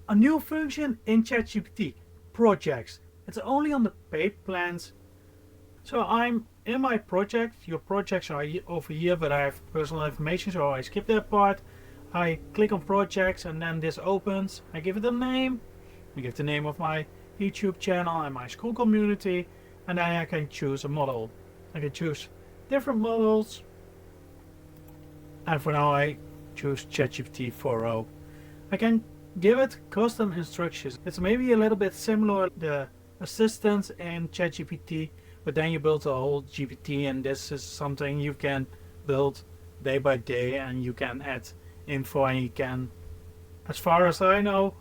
a new function in ChatGPT, projects. It's only on the paid plans. So I'm in my project. Your projects are over here, but I have personal information, so I skip that part. I click on projects and then this opens. I give it a name. I give the name of my YouTube channel and my school community, and then I can choose a model. I can choose different models, and for now I choose ChatGPT 4.0. I can give it custom instructions. It's maybe a little bit similar to the assistants in ChatGPT, but then you build a whole GPT, and this is something you can build day by day, and you can add info, and you can, as far as I know,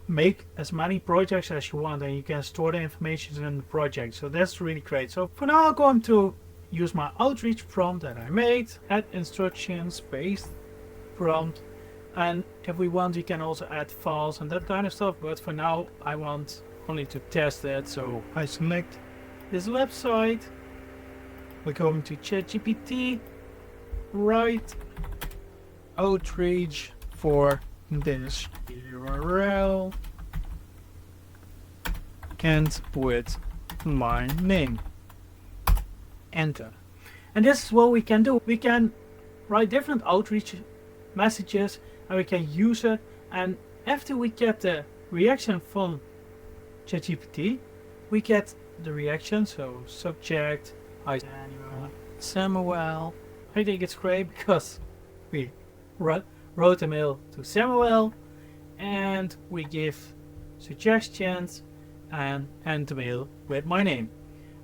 make as many projects as you want, and you can store the information in the project. So that's really great. So for now I'm going to use my outreach prompt that I made, add instructions based prompt, and if we want we can also add files and that kind of stuff, but for now I want only to test it. So I select this website, we're going to ChatGPT, write outreach for this URL and with my name. Enter. And this is what we can do. We can write different outreach messages and we can use it, and after we get the reaction from ChatGPT, we get the reaction. So subject, hi Samuel. I think it's great because we wrote a mail to Samuel and we give suggestions and end the mail with my name.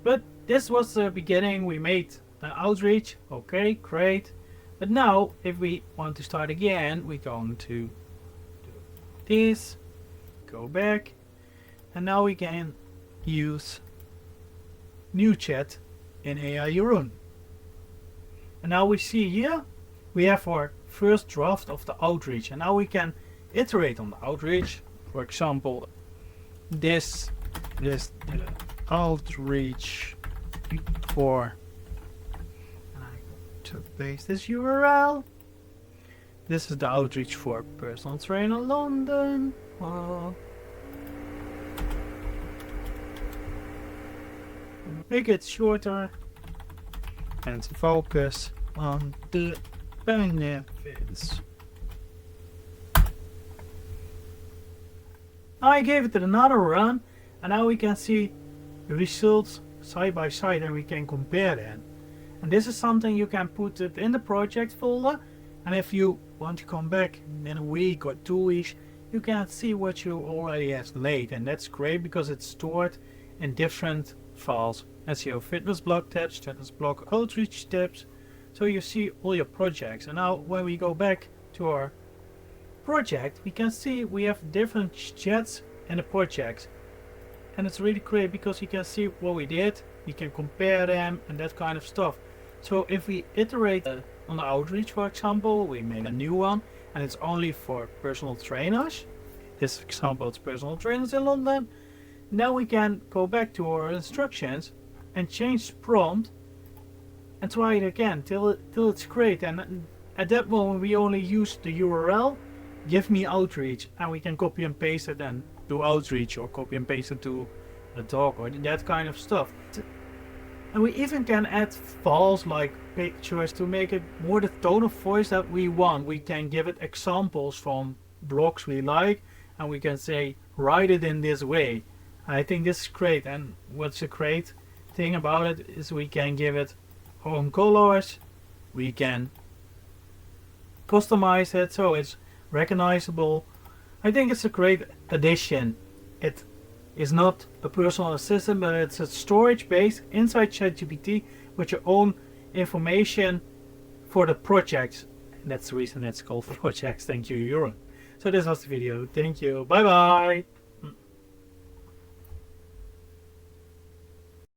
But this was the beginning. We made the outreach. Okay, great. But now if we want to start again, we're going to do this, go back, and now we can use new chat in AI Run. And now we see here we have our first draft of the outreach, and now we can iterate on the outreach. For example, this is the outreach for, and I go to paste this URL. This is the outreach for personal trainer London. Make it shorter and focus on the benefits. Now I gave it another run, and now we can see the results side by side and we can compare them. And this is something you can put it in the project folder, and if you want to come back in a week or 2 weeks, you can see what you already have laid, and that's great because it's stored in different files. SEO fitness blog tabs, status blog outreach tabs, so you see all your projects. And now when we go back to our project, we can see we have different chats in the projects, and it's really great because you can see what we did, you can compare them and that kind of stuff. So if we iterate on the outreach, for example, we made a new one and it's only for personal trainers. This example, it's personal trainers in London. Now we can go back to our instructions and change the prompt and try it again till it's great. And at that moment we only use the URL, give me outreach, and we can copy and paste it and do outreach, or copy and paste it to a doc or that kind of stuff. And we even can add files like pictures to make it more the tone of voice that we want. We can give it examples from blogs we like, and we can say write it in this way. I think this is great, and what's a great thing about it is we can give it our own colors, we can customize it so it's recognizable. I think it's a great addition. It is not a personal assistant, but it's a storage base inside ChatGPT with your own information for the projects. And that's the reason it's called projects. Thank you, Jeroen. So this was the video. Thank you. Bye bye.